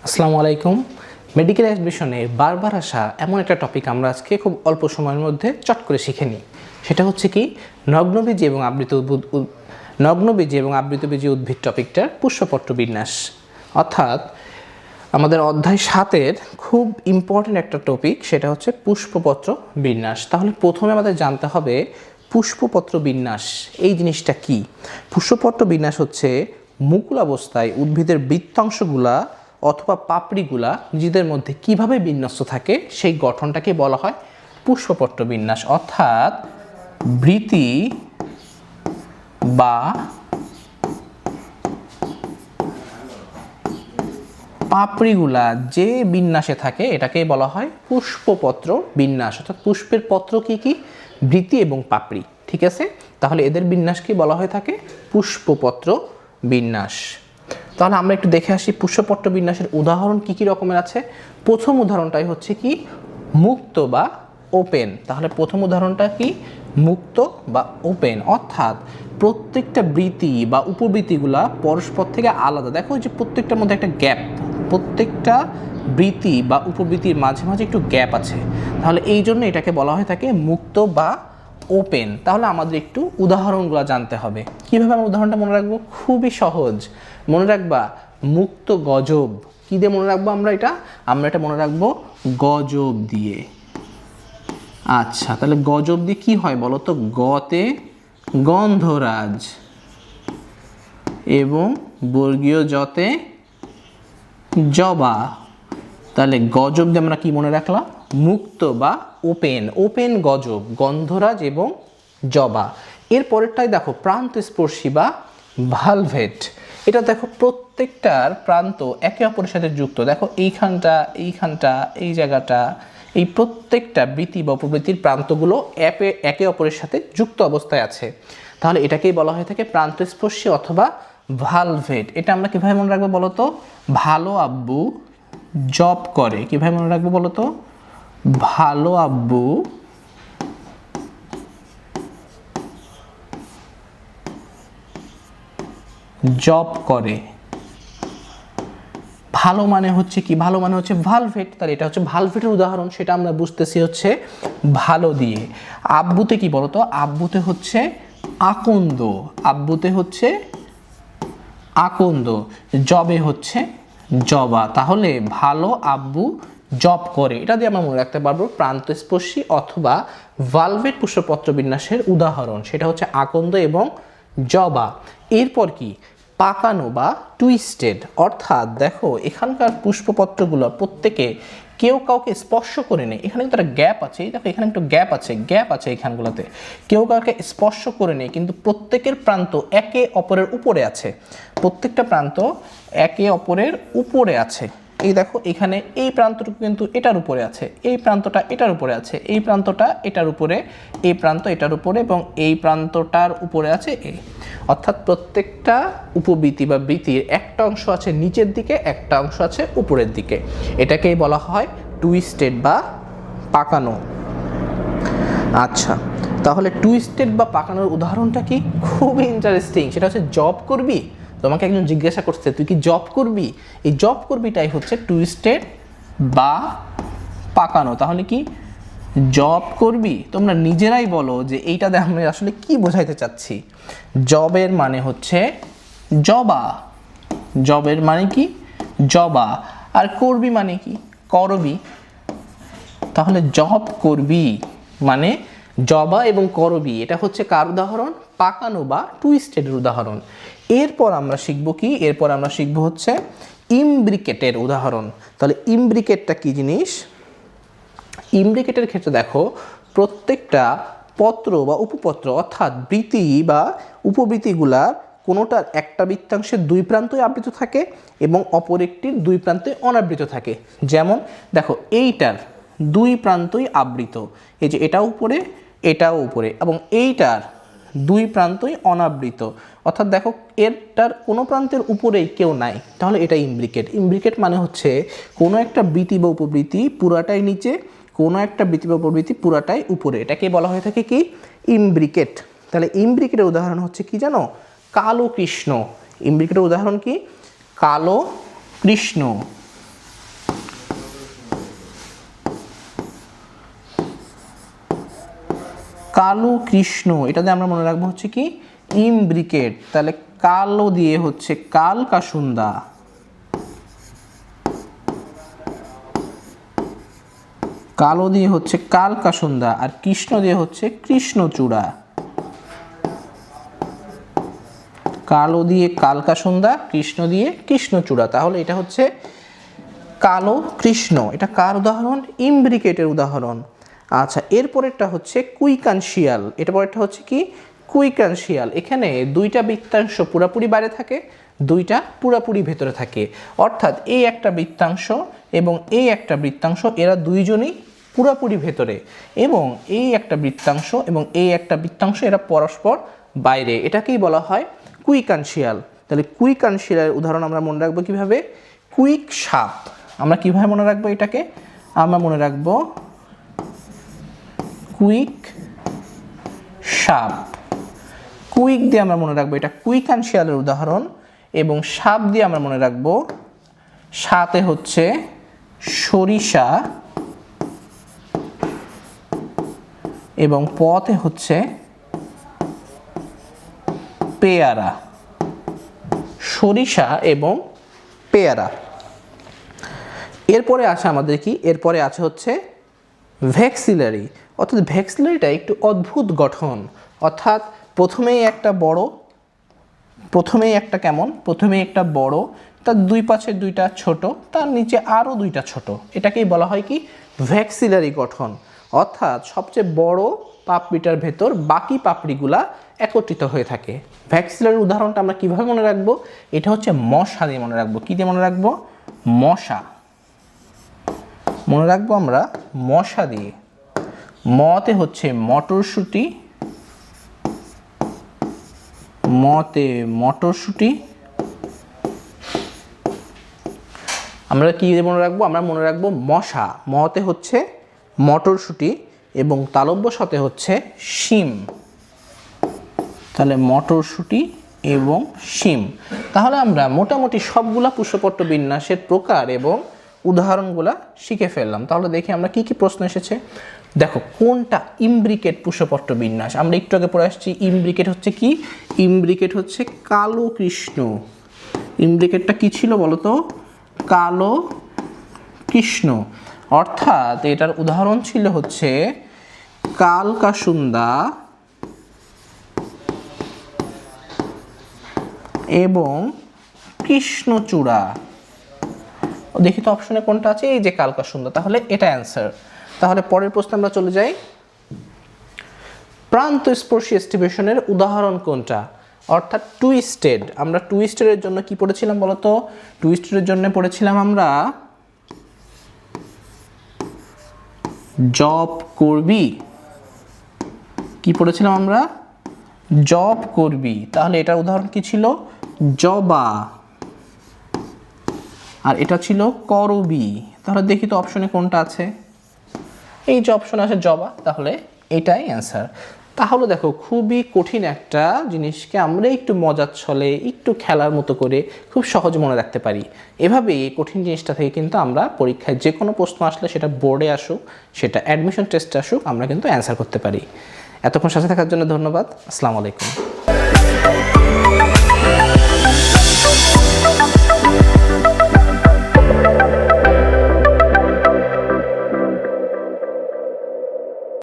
আসসালামু আলাইকুম। মেডিকেল এডমিশনে বারবার আসা এমন একটা টপিক আমরা আজকে খুব অল্প সময়ের মধ্যে চট করে শিখে নিই। সেটা হচ্ছে কি নগ্নবীজি এবং আবৃতবীজি উদ্ভিদ টপিকটার পুষ্পপত্র বিন্যাস, অর্থাৎ আমাদের অধ্যায় 7-এর খুব ইম্পর্টেন্ট একটা টপিক, সেটা হচ্ছে পুষ্পপত্র বিন্যাস। তাহলে প্রথমে আমাদের জানতে হবে পুষ্পপত্র বিন্যাস এই জিনিসটা কি। পুষ্পপত্র বিন্যাস হচ্ছে মুকুল অবস্থায় উদ্ভিদের বৃত্তাংশগুলা অথবা পাপড়িগুলা নিজেদের মধ্যে কিভাবে বিন্যস্ত থাকে সেই গঠনটাকে বলা হয় পুষ্পপত্র বিন্যাস। অর্থাৎ বৃতি বা পাপড়িগুলা যে বিন্যাসে থাকে এটাকে বলা হয় পুষ্পপত্র বিন্যাস। অর্থাৎ পুষ্পের পত্র কি কি? বৃতি এবং পাপড়ি, ঠিক আছে? তাহলে এদের বিন্যাসকে বলা হয়ে থাকে পুষ্পপত্র বিন্যাস। তাহলে আমরা একটু দেখে আসি পুষ্পপত্র বিন্যাসের উদাহরণ কি কি রকমের আছে। প্রথম উদাহরণটাই হচ্ছে কি মুক্ত বা ওপেন। তাহলে প্রথম উদাহরণটা কি মুক্ত বা ওপেন, অর্থাৎ প্রত্যেকটা বৃতি বা উপবৃত্তিগুলা পরস্পর থেকে আলাদা। দেখো যে প্রত্যেকটার মধ্যে একটা গ্যাপ, প্রত্যেকটা বৃতি বা উপবৃত্তির মাঝে মাঝে একটু গ্যাপ আছে। তাহলে এই জন্য এটাকে বলা হয়ে থাকে মুক্ত বা ওপেন। তাহলে আমাদের একটু উদাহরণগুলো জানতে হবে। কিভাবে আমরা উদাহরণটা মনে রাখবো? খুবই সহজ। মনে রাখবা মুক্ত গজব। কি দিয়ে মনে রাখবো আমরা এটা মনে রাখবো গজব দিয়ে। আচ্ছা, তাহলে গজব দিয়ে কি হয় বলো তো? গতে গন্ধরাজ এবং বর্গীয় জতে জবা। তাহলে গজব দিয়ে আমরা কি মনে রাখলাম? মুক্ত বা ওপেন। ওপেন গজব, গন্ধরাজ এবং জবা। এর পরেরটাই দেখো প্রান্তস্পর্শী বা ভালভেট। এটা দেখো প্রত্যেকটার প্রান্ত একে অপরের সাথে যুক্ত। দেখো এইখানটা এই জায়গাটা, এই প্রত্যেকটা বৃত্তি বা উপবৃত্তির প্রান্তগুলো একে অপরের সাথে যুক্ত অবস্থায় আছে। তাহলে এটাকেই বলা হয়ে থাকে প্রান্তস্পর্শী অথবা ভালভেট। এটা আমরা কিভাবে মনে রাখবো বলো তো? ভালো আব্বু জব করে। কিভাবে মনে রাখবো বলো তো? ভালো আব্বু জব করে। ভালো মানে হচ্ছে কি? ভালো মানে হচ্ছে ভালভেট। তাহলে এটা হচ্ছে ভালভেটের উদাহরণ, সেটা আমরা বুঝতেছি হচ্ছে ভালো দিয়ে। আব্বুতে কি বলতো? আব্বুতে হচ্ছে আকন্দ। আব্বুতে হচ্ছে আকন্দ, জবে হচ্ছে জবা। তাহলে ভালো আব্বু জব করে, এটা দিয়ে আমরা মনে রাখতে পারবো প্রান্তস্পর্শী অথবা ভালভেট পুষ্পপত্র বিন্যাসের উদাহরণ, সেটা হচ্ছে আকন্দ এবং জবা। এরপর কি পাকানো বা টুইস্টেড। অর্থাৎ দেখো এখানকার পুষ্পপত্রগুলো প্রত্যেকে কেউ কাউকে স্পর্শ করে নেই। এখানে কিন্তু একটা গ্যাপ আছে, দেখো এখানে একটু গ্যাপ আছে এখানগুলোতে। কেউ কাউকে স্পর্শ করে নেই, কিন্তু প্রত্যেকের প্রান্ত একে অপরের উপরে আছে। প্রত্যেকটা প্রান্ত একে অপরের উপরে আছে। এই দেখো এখানে এই প্রান্তটুকু কিন্তু এটার উপরে আছে, এই প্রান্তটা এটার উপরে আছে, এই প্রান্তটা এটার উপরে, এই প্রান্ত এটার উপরে এবং এই প্রান্তটার উপরে আছে এই। অর্থাৎ প্রত্যেকটা উপবৃত্তি বা বৃত্তির একটা অংশ আছে নিচের দিকে, একটা অংশ আছে উপরের দিকে। এটাকেই বলা হয় টুইস্টেড বা পাকানো। আচ্ছা, তাহলে টুইস্টেড বা পাকানোর উদাহরণটা কি? খুব ইন্টারেস্টিং। সেটা হচ্ছে জব করবি। তোমাকে একজন জিজ্ঞাসা করছে তুই কি জব করবি? এই জব করবিটাই হচ্ছে টুইস্টেড বা পাকানো। তাহলে কি জব করবি? তোমরা নিজেরাই বলো যে এইটা দিয়ে আমরা আসলে কি বোঝাইতে চাচ্ছি। জবের মানে হচ্ছে জবা। জবের মানে কি? জবা। আর করবি মানে কি? করবি। তাহলে জব করবি মানে জবা এবং করবি। এটা হচ্ছে কার উদাহরণ? পাকানো বা টুইস্টেডের উদাহরণ। এরপর আমরা শিখব কি? এরপর আমরা শিখব হচ্ছে ইমব্রিকেটের উদাহরণ। তাহলে ইমব্রিকেটটা কি জিনিস? ইমব্রিকেটের ক্ষেত্রে দেখো প্রত্যেকটা পত্র বা উপপত্র অর্থাৎ বৃত্তি বা উপবৃত্তিগুলার কোনোটার একটা বৃত্তাংশের দুই প্রান্তই আবৃত থাকে এবং অপর একটির দুই প্রান্তে অনাবৃত থাকে। যেমন দেখো এইটার দুই প্রান্তই আবৃত, এই যে এটাও উপরে এটাও উপরে, এবং এইটার দুই প্রান্তই অনাবৃত। অর্থাৎ দেখো এরটার কোনো প্রান্তের উপরেই কেউ নাই। তাহলে এটা ইমব্রিকেট। ইমব্রিকেট মানে হচ্ছে কোনো একটা বৃত্তি বা উপবৃত্তি পুরাটাই নিচে, কোনো একটা বৃত্তি বা উপবৃত্তি পুরাটাই উপরে। এটাকে বলা হয়ে থাকে কি? ইমব্রিকেট। তাহলে ইমব্রিকেটের উদাহরণ হচ্ছে কি জানো? কালো কৃষ্ণ। ইমব্রিকেটের উদাহরণ কি? কালো কৃষ্ণ। কালো কৃষ্ণ, এটা দিয়ে আমরা মনে রাখবো হচ্ছে কি ইমব্রিকেট। তাহলে কালো দিয়ে হচ্ছে কালকাসুন্দা, কালো দিয়ে হচ্ছে কালকাসুন্দা, আর কৃষ্ণ দিয়ে হচ্ছে কৃষ্ণচূড়া। কালো দিয়ে কালকাসুন্দা, কৃষ্ণ দিয়ে কৃষ্ণচূড়া। তাহলে এটা হচ্ছে কালো কৃষ্ণ। এটা কার উদাহরণ? ইমব্রিকেটের উদাহরণ। আচ্ছা, এরপরেরটা হচ্ছে কুইকানশিয়াল। এটা পরেরটা হচ্ছে কি কুইকানশিয়াল। এখানে দুইটা বৃত্তাংশ পুরাপুরি বাইরে থাকে, দুইটা পুরাপুরি ভেতরে থাকে। অর্থাৎ এই একটা বৃত্তাংশ এবং এই একটা বৃত্তাংশ, এরা দুইজনই পুরাপুরি ভেতরে, এবং এই একটা বৃত্তাংশ এবং এই একটা বৃত্তাংশ এরা পরস্পর বাইরে। এটাকেই বলা হয় কুইকানশিয়াল। তাহলে কুইকানশিয়ালের উদাহরণ আমরা মনে রাখবো কিভাবে? কুইক সাপ। আমরা কিভাবে মনে রাখবো এটাকে? আমরা মনে রাখবো কুইক সাপ। কুইক দিয়ে আমরা মনে রাখবো এটা কুইকানশিয়ালের উদাহরণ, এবং সাপ দিয়ে আমরা মনে রাখবো সাথে হচ্ছে সরিষা এবং পথে হচ্ছে পেয়ারা। সরিষা এবং পেয়ারা। এরপরে আছে আমাদের কি? এরপরে আছে হচ্ছে ভ্যাক্সিলারি। অর্থাৎ ভ্যাক্সিলারিটা একটু অদ্ভুত গঠন। অর্থাৎ প্রথমেই একটা বড়, প্রথমেই একটা কেমন? প্রথমেই একটা বড়, তার দুই পাশে দুইটা ছোট, তার নিচে আরও দুইটা ছোট। এটাকেই বলা হয় কি ভ্যাক্সিলারি গঠন। অর্থাৎ সবচেয়ে বড় পাপড়িটার ভেতর বাকি পাপড়িগুলা একত্রিত হয়ে থাকে। ভ্যাক্সিলারির উদাহরণটা আমরা কিভাবে মনে রাখবো? এটা হচ্ছে মশা দিয়ে মনে রাখবো। কি দিয়ে মনে রাখবো? মশা। মনে রাখবো আমরা মশা দিয়ে। মতে হচ্ছে মটরশুঁটি, মতে মটরশুঁটি। আমরা কি দিয়ে মনে রাখবো? আমরা মনে রাখবো মশা। মতে হচ্ছে মটরশুঁটি এবং তালব্য সাথে হচ্ছে শিম। তাহলে মটরশুঁটি এবং শিম। তাহলে আমরা মোটামুটি সবগুলা পুষ্পপট্ট বিন্যাসের প্রকার এবং উদাহরণগুলা শিখে ফেললাম। তাহলে দেখি আমরা কি কি প্রশ্ন এসেছে। দেখো, কোনটা ইমব্রিকেট পুষ্পপট্ট বিন্যাস? আমরা একটু আগে পড়ে আসছি ইমব্রিকেট হচ্ছে কি? ইমব্রিকেট হচ্ছে কালো কৃষ্ণ। ইমব্রিকেটটা কি ছিল বলো তো? কালো কৃষ্ণ। অর্থাৎ এটার উদাহরণ ছিল হচ্ছে কালকাসুন্দা এবং কৃষ্ণচূড়া। দেখি তো অপশনে কোনটা আছে? এই যে কালকাসুন্দা। তাহলে এটা অ্যান্সার। তাহলে পরের প্রশ্ন আমরা চলে যাই। প্রান্তস্পর্শী এস্টিভেশনের উদাহরণ কোনটা? অর্থাৎ টুইস্টেড। আমরা টুইস্টেডের জন্য কি পড়েছিলাম বলতো? টুইস্টেডের জন্য পড়েছিলাম আমরা জব করবি। কি পড়েছিলাম আমরা? জব করবি। তাহলে এটার উদাহরণ কি ছিল? জবা। আর এটা ছিল করবি। তাহলে দেখি তো অপশনে কোনটা আছে? এই যে অপশনে আছে জবা। তাহলে এটাই অ্যান্সার। তাহলে দেখো, খুবই কঠিন একটা জিনিসকে আমরা একটু মজার ছলে, একটু খেলার মতো করে খুব সহজে মনে রাখতে পারি। এভাবে এই কঠিন জিনিসটা থেকে কিন্তু আমরা পরীক্ষায় যে কোনো প্রশ্ন আসলে, সেটা বোর্ডে আসুক, সেটা অ্যাডমিশন টেস্টে আসুক, আমরা কিন্তু অ্যান্সার করতে পারি। এতক্ষণ সাথে থাকার জন্য ধন্যবাদ। আসসালামু আলাইকুম।